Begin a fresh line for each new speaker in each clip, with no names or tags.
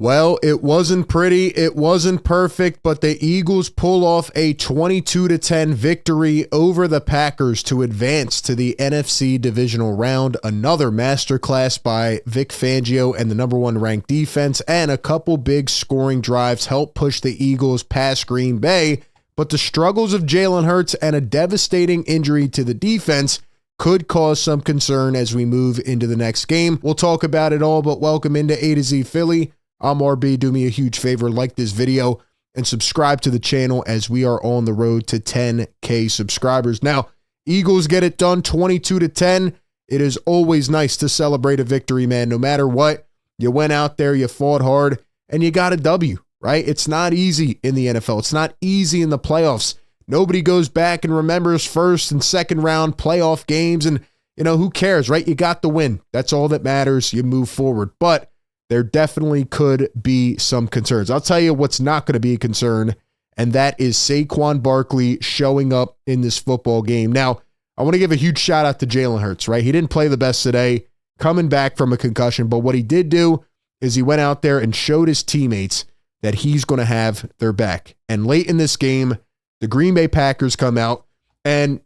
Well, it wasn't pretty, it wasn't perfect, but the Eagles pull off a 22-10 victory over the Packers to advance to the NFC Divisional Round. Another masterclass by Vic Fangio and the number one ranked defense, and a couple big scoring drives helped push the Eagles past Green Bay, but the struggles of Jalen Hurts and a devastating injury to the defense could cause some concern as we move into the next game. We'll talk about it all, but welcome into A to Z Philly. I'm RB. Do me a huge favor, like this video and subscribe to the channel as we are on the road to 10K subscribers. Now, Eagles get it done 22-10. It is always nice to celebrate a victory, man. No matter what, you went out there, you fought hard, and you got a W, right? It's not easy in the NFL. It's not easy in the playoffs. Nobody goes back and remembers first and second round playoff games, and, who cares, right? You got the win. That's all that matters. You move forward. But there definitely could be some concerns. I'll tell you what's not going to be a concern, and that is Saquon Barkley showing up in this football game. Now, I want to give a huge shout out to Jalen Hurts, right? He didn't play the best today, coming back from a concussion, but what he did do is he went out there and showed his teammates that he's going to have their back. And late in this game, the Green Bay Packers come out, and,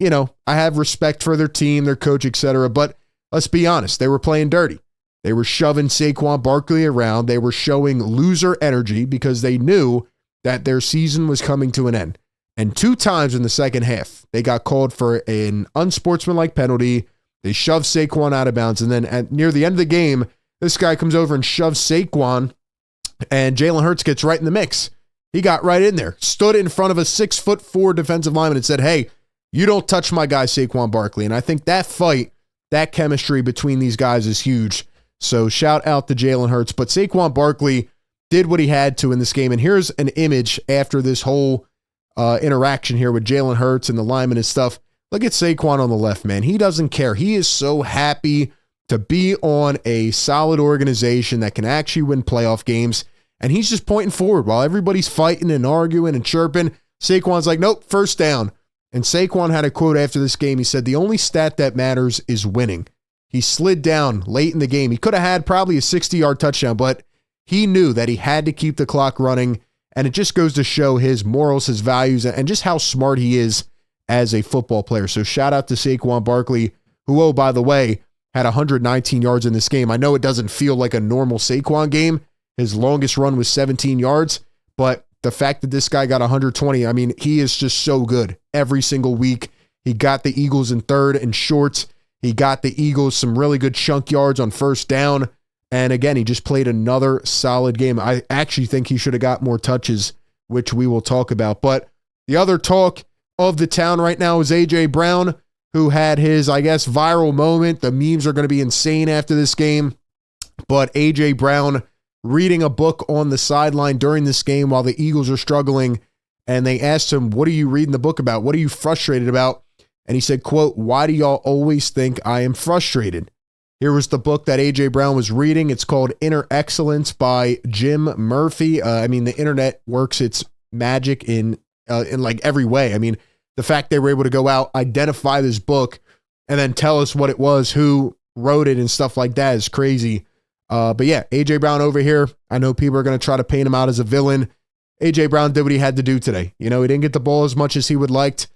I have respect for their team, their coach, etc., but let's be honest, they were playing dirty. They were shoving Saquon Barkley around. They were showing loser energy because they knew that their season was coming to an end. And 2 times in the second half, they got called for an unsportsmanlike penalty. They shoved Saquon out of bounds. And then near the end of the game, this guy comes over and shoves Saquon, and Jalen Hurts gets right in the mix. He got right in there, stood in front of a 6'4" defensive lineman and said, "Hey, you don't touch my guy Saquon Barkley." And I think that fight, that chemistry between these guys is huge. So shout out to Jalen Hurts. But Saquon Barkley did what he had to in this game. And here's an image after this whole interaction here with Jalen Hurts and the lineman and stuff. Look at Saquon on the left, man. He doesn't care. He is so happy to be on a solid organization that can actually win playoff games. And he's just pointing forward while everybody's fighting and arguing and chirping. Saquon's like, nope, first down. And Saquon had a quote after this game. He said, "The only stat that matters is winning." He slid down late in the game. He could have had probably a 60-yard touchdown, but he knew that he had to keep the clock running, and it just goes to show his morals, his values, and just how smart he is as a football player. So shout out to Saquon Barkley, who, oh, by the way, had 119 yards in this game. I know it doesn't feel like a normal Saquon game. His longest run was 17 yards, but the fact that this guy got 120, I mean, he is just so good every single week. He got the Eagles in third and shorts. He got the Eagles some really good chunk yards on first down. And again, he just played another solid game. I actually think he should have got more touches, which we will talk about. But the other talk of the town right now is A.J. Brown, who had his, viral moment. The memes are going to be insane after this game. But A.J. Brown reading a book on the sideline during this game while the Eagles are struggling. And they asked him, "What are you reading the book about? What are you frustrated about?" And he said, quote, "Why do y'all always think I am frustrated?" Here was the book that A.J. Brown was reading. It's called Inner Excellence by Jim Murphy. The internet works its magic in like every way. The fact they were able to go out, identify this book, and then tell us what it was, who wrote it, and stuff like that is crazy. But yeah, A.J. Brown over here, I know people are going to try to paint him out as a villain. A.J. Brown did what he had to do today. He didn't get the ball as much as he would liked.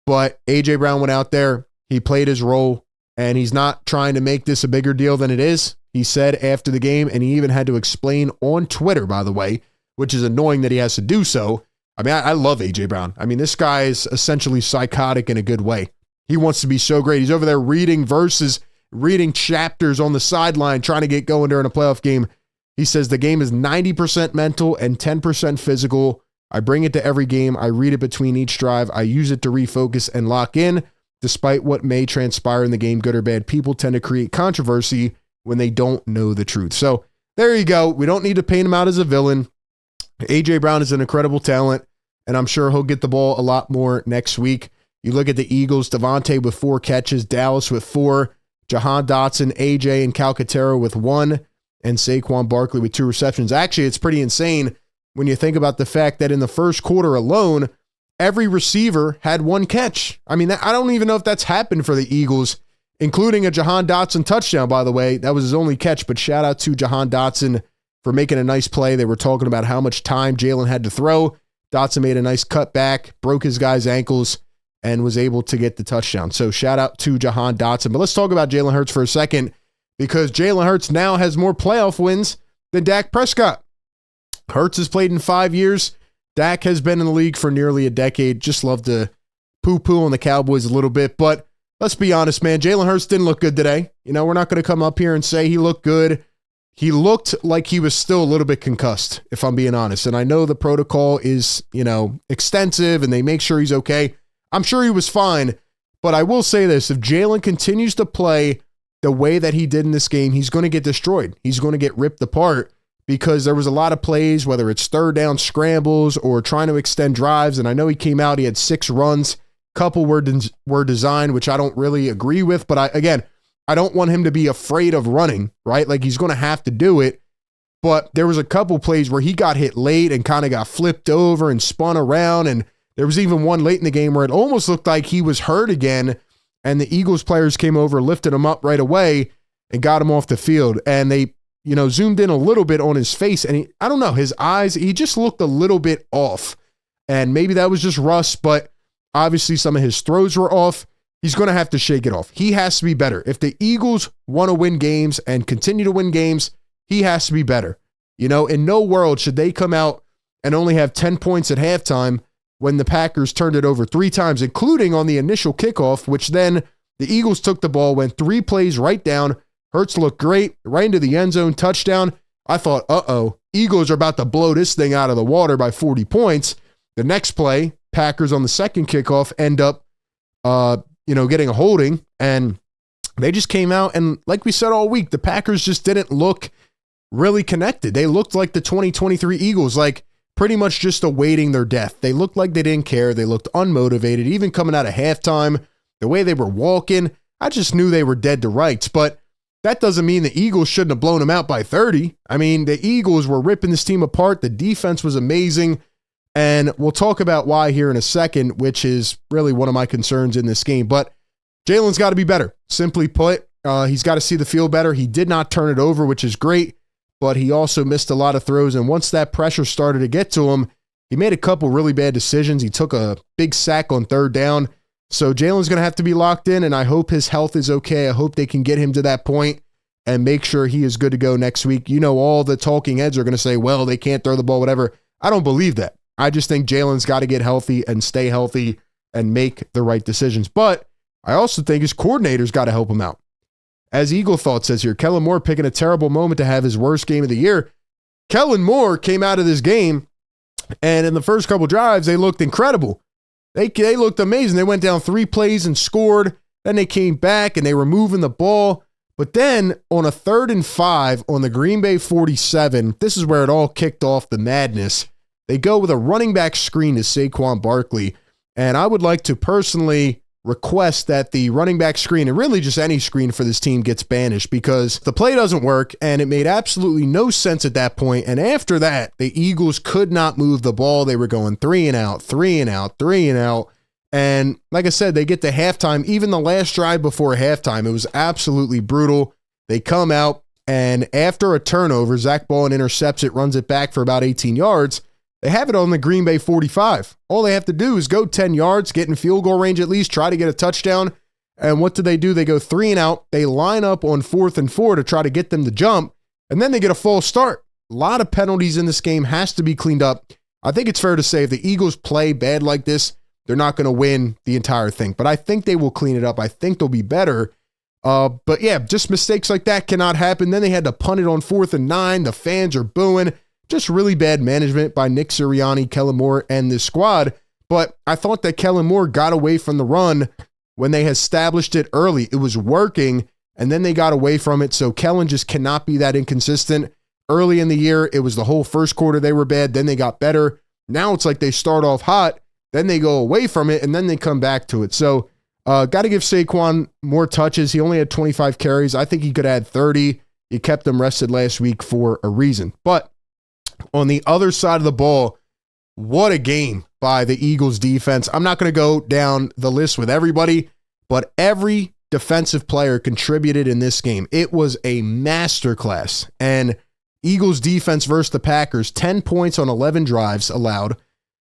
But A.J. Brown went out there, he played his role, and he's not trying to make this a bigger deal than it is. He said after the game, and he even had to explain on Twitter, by the way, which is annoying that he has to do so. I love A.J. Brown. This guy is essentially psychotic in a good way. He wants to be so great. He's over there reading verses, reading chapters on the sideline, trying to get going during a playoff game. He says the game is 90% mental and 10% physical. I bring it to every game. I read it between each drive. I use it to refocus and lock in. Despite what may transpire in the game, good or bad, people tend to create controversy when they don't know the truth. So there you go. We don't need to paint him out as a villain. A.J. Brown is an incredible talent, and I'm sure he'll get the ball a lot more next week. You look at the Eagles, Devontae with 4 catches, Dallas with 4, Jahan Dotson, A.J. and Calcaterra with 1, and Saquon Barkley with 2 receptions. Actually, it's pretty insane when you think about the fact that in the first quarter alone, every receiver had 1 catch. I don't even know if that's happened for the Eagles, including a Jahan Dotson touchdown, by the way. That was his only catch, but shout out to Jahan Dotson for making a nice play. They were talking about how much time Jalen had to throw. Dotson made a nice cut back, broke his guy's ankles, and was able to get the touchdown. So shout out to Jahan Dotson. But let's talk about Jalen Hurts for a second, because Jalen Hurts now has more playoff wins than Dak Prescott. Hurts has played in 5 years. Dak has been in the league for nearly a decade. Just love to poo-poo on the Cowboys a little bit. But let's be honest, man. Jalen Hurts didn't look good today. We're not going to come up here and say he looked good. He looked like he was still a little bit concussed, if I'm being honest. And I know the protocol is, extensive and they make sure he's okay. I'm sure he was fine. But I will say this. If Jalen continues to play the way that he did in this game, he's going to get destroyed. He's going to get ripped apart, because there was a lot of plays, whether it's third down scrambles or trying to extend drives. And I know he came out, he had 6 runs. Couple were designed, which I don't really agree with. But I don't want him to be afraid of running, right? Like, he's going to have to do it. But there was a couple plays where he got hit late and kind of got flipped over and spun around. And there was even one late in the game where it almost looked like he was hurt again. And the Eagles players came over, lifted him up right away and got him off the field. And they, zoomed in a little bit on his face. And I don't know, his eyes, he just looked a little bit off. And maybe that was just rust, but obviously some of his throws were off. He's going to have to shake it off. He has to be better. If the Eagles want to win games and continue to win games, he has to be better. In no world should they come out and only have 10 points at halftime when the Packers turned it over 3 times, including on the initial kickoff, which then the Eagles took the ball, went 3 plays right down. Hurts looked great, right into the end zone, touchdown. I thought, Eagles are about to blow this thing out of the water by 40 points. The next play, Packers on the second kickoff end up, getting a holding, and they just came out, and like we said all week, the Packers just didn't look really connected. They looked like the 2023 Eagles, like pretty much just awaiting their death. They looked like they didn't care. They looked unmotivated, even coming out of halftime, the way they were walking, I just knew they were dead to rights. But that doesn't mean the Eagles shouldn't have blown them out by 30. I mean, the Eagles were ripping this team apart. The defense was amazing. And we'll talk about why here in a second, which is really one of my concerns in this game. But Jalen's got to be better. Simply put, he's got to see the field better. He did not turn it over, which is great, but he also missed a lot of throws. And once that pressure started to get to him, he made a couple really bad decisions. He took a big sack on third down. So Jalen's going to have to be locked in, and I hope his health is okay. I hope they can get him to that point and make sure he is good to go next week. All the talking heads are going to say, well, they can't throw the ball, whatever. I don't believe that. I just think Jalen's got to get healthy and stay healthy and make the right decisions. But I also think his coordinator's got to help him out. As Eagle Thought says here, Kellen Moore picking a terrible moment to have his worst game of the year. Kellen Moore came out of this game, and in the first couple drives, they looked incredible. They looked amazing. They went down 3 plays and scored. Then they came back, and they were moving the ball. But then on a 3rd and 5 on the Green Bay 47, this is where it all kicked off the madness. They go with a running back screen to Saquon Barkley. And I would like to personally request that the running back screen, and really just any screen for this team, gets banished, because the play doesn't work, and it made absolutely no sense at that point. And after that, the Eagles could not move the ball. They were going 3 and out, 3 and out, 3 and out. And like I said, they get to halftime. Even the last drive before halftime, it was absolutely brutal. They come out, and after a turnover, Zack Baun intercepts it, runs it back for about 18 yards. They have it on the Green Bay 45. All they have to do is go 10 yards, get in field goal range at least, try to get a touchdown. And what do? They go 3 and out. They line up on 4th and 4 to try to get them to jump, and then they get a false start. A lot of penalties in this game, has to be cleaned up. I think it's fair to say if the Eagles play bad like this, they're not going to win the entire thing. But I think they will clean it up. I think they'll be better. But yeah, just mistakes like that cannot happen. Then they had to punt it on 4th and 9. The fans are booing. Just really bad management by Nick Sirianni, Kellen Moore, and this squad. But I thought that Kellen Moore got away from the run when they established it early. It was working, and then they got away from it. So Kellen just cannot be that inconsistent. Early in the year, it was the whole first quarter they were bad. Then they got better. Now it's like they start off hot, then they go away from it, and then they come back to it. So got to give Saquon more touches. He only had 25 carries. I think he could add 30. You kept him rested last week for a reason. But on the other side of the ball, what a game by the Eagles defense. I'm not going to go down the list with everybody, but every defensive player contributed in this game. It was a masterclass. And Eagles defense versus the Packers, 10 points on 11 drives allowed,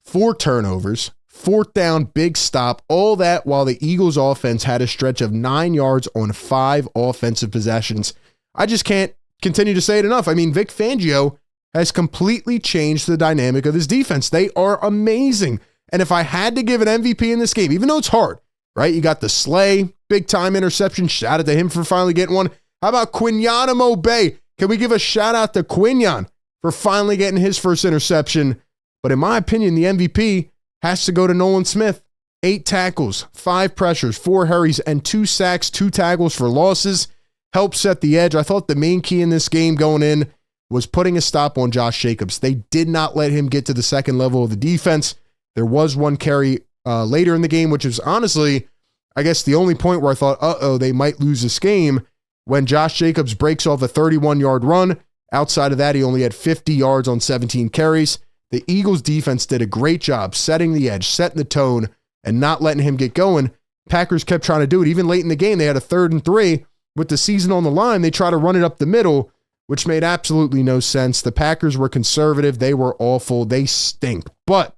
4 turnovers, 4th down, big stop, all that while the Eagles offense had a stretch of 9 yards on 5 offensive possessions. I just can't continue to say it enough. I mean, Vic Fangio has completely changed the dynamic of his defense. They are amazing. And if I had to give an MVP in this game, even though it's hard, right? You got the Slay, big time interception. Shout out to him for finally getting one. How about Quinyon? Can we give a shout out to Quinyon for finally getting his first interception? But in my opinion, the MVP has to go to Nolan Smith. 8 tackles, 5 pressures, 4 hurries, and 2 sacks, 2 tackles for losses. Helped set the edge. I thought the main key in this game going in was putting a stop on Josh Jacobs. They did not let him get to the second level of the defense. There was one carry later in the game, which is honestly, I guess, the only point where I thought, they might lose this game, when Josh Jacobs breaks off a 31-yard run. Outside of that, he only had 50 yards on 17 carries. The Eagles defense did a great job setting the edge, setting the tone, and not letting him get going. Packers kept trying to do it. Even late in the game, they had a 3rd and 3. With the season on the line, they try to run it up the middle, which made absolutely no sense. The Packers were conservative. They were awful. They stink. But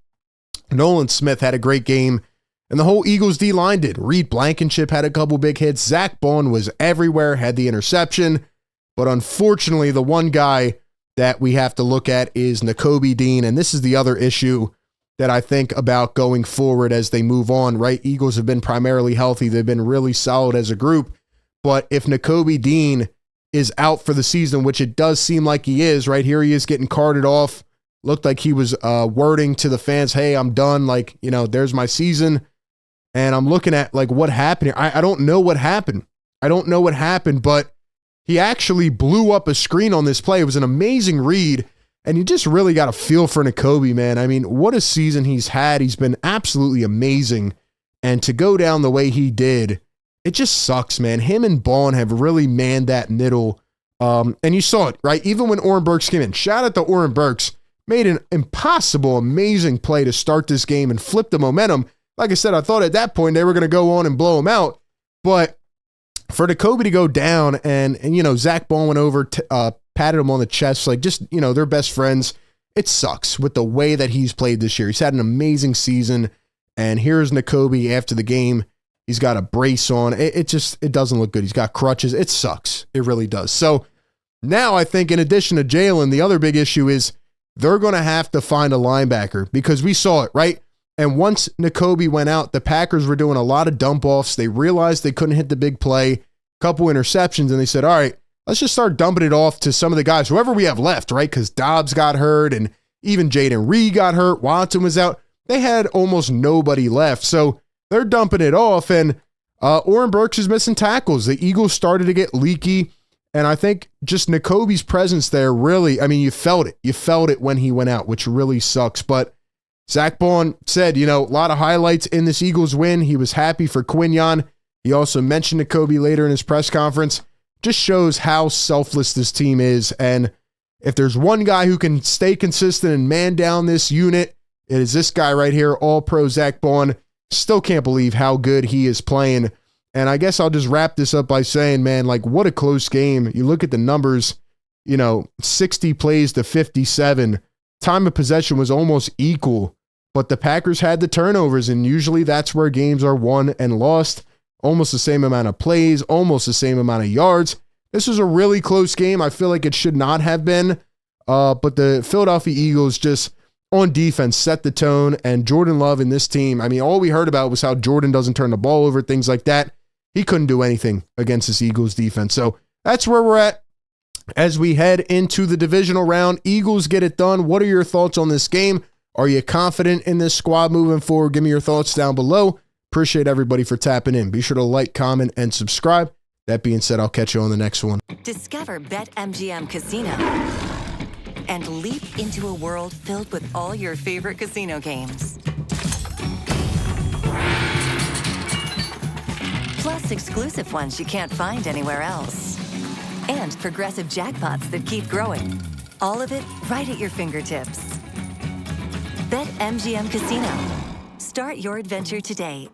Nolan Smith had a great game, and the whole Eagles D-line did. Reed Blankenship had a couple big hits. Zack Baun was everywhere, had the interception. But unfortunately, the one guy that we have to look at is Nakobe Dean, and this is the other issue that I think about going forward as they move on, right? Eagles have been primarily healthy. They've been really solid as a group. But if Nakobe Dean is out for the season, which it does seem like he is, right here he is getting carted off. Looked like he was wording to the fans, hey, I'm done. Like, there's my season. And I'm looking at like what happened here. I don't know what happened. But he actually blew up a screen on this play. It was an amazing read. And you just really got a feel for Nakobe, man. I mean, what a season he's had. He's been absolutely amazing. And to go down the way he did, it just sucks, man. Him and Baun have really manned that middle. And you saw it, right? Even when Oren Burks came in. Shout out to Oren Burks. Made an impossible, amazing play to start this game and flip the momentum. Like I said, I thought at that point they were going to go on and blow him out. But for Nakobe to go down and Zach Baun went over, patted him on the chest, like just, they're best friends. It sucks with the way that he's played this year. He's had an amazing season. And here's Nakobe after the game. He's got a brace on. It doesn't look good. He's got crutches. It sucks. It really does. So now I think in addition to Jalen, the other big issue is they're going to have to find a linebacker because we saw it, right? And once Nakobe went out, the Packers were doing a lot of dump offs. They realized they couldn't hit the big play, couple interceptions, and they said, all right, let's just start dumping it off to some of the guys, whoever we have left, right? Because Dobbs got hurt and even Jaden Reed got hurt. Watson was out. They had almost nobody left. So they're dumping it off, and Oren Burks is missing tackles. The Eagles started to get leaky, and I think just Nakobe's presence there really, I mean, you felt it. You felt it when he went out, which really sucks. But Zack Baun said, a lot of highlights in this Eagles win. He was happy for Quinyon. He also mentioned Nakobe later in his press conference. Just shows how selfless this team is, and if there's one guy who can stay consistent and man down this unit, it is this guy right here, All-Pro Zack Baun. Still can't believe how good he is playing. And I guess I'll just wrap this up by saying, man, like what a close game. You look at the numbers, 60 plays to 57. Time of possession was almost equal, but the Packers had the turnovers, and usually that's where games are won and lost. Almost the same amount of plays, almost the same amount of yards. This was a really close game. I feel like it should not have been, but the Philadelphia Eagles just on defense set the tone, and Jordan Love in this team, I mean, all we heard about was how Jordan doesn't turn the ball over, things like that. He couldn't do anything against this Eagles defense. So that's where we're at as we head into the divisional round. Eagles get it done. What are your thoughts on this game? Are you confident in this squad moving forward? Give me your thoughts down below. Appreciate everybody for tapping in. Be sure to like, comment, and subscribe. That being said, I'll catch you on the next one.
Discover BetMGM Casino and leap into a world filled with all your favorite casino games. Plus exclusive ones you can't find anywhere else. And progressive jackpots that keep growing. All of it right at your fingertips. BetMGM Casino. Start your adventure today